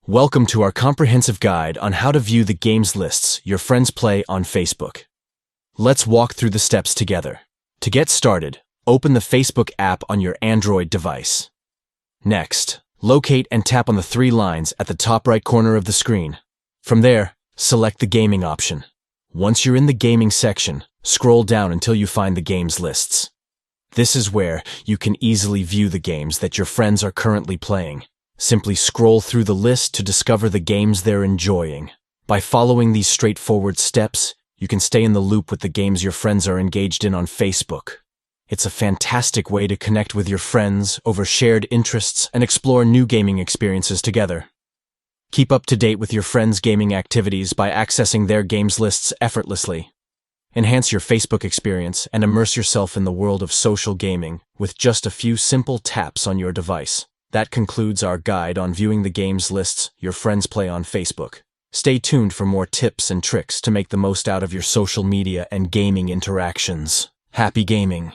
Welcome to our comprehensive guide on how to view the games lists your friends play on Facebook. Let's walk through the steps together. To get started, open the Facebook app on your Android device. Next, locate and tap on the three lines at the top right corner of the screen. From there, select the gaming option. Once you're in the gaming section, scroll down until you find the games lists. This is where you can easily view the games that your friends are currently playing. Simply scroll through the list to discover the games they're enjoying. By following these straightforward steps, you can stay in the loop with the games your friends are engaged in on Facebook. It's a fantastic way to connect with your friends over shared interests and explore new gaming experiences together. Keep up to date with your friends' gaming activities by accessing their games lists effortlessly. Enhance your Facebook experience and immerse yourself in the world of social gaming with just a few simple taps on your device. That concludes our guide on viewing the games lists your friends play on Facebook. Stay tuned for more tips and tricks to make the most out of your social media and gaming interactions. Happy gaming!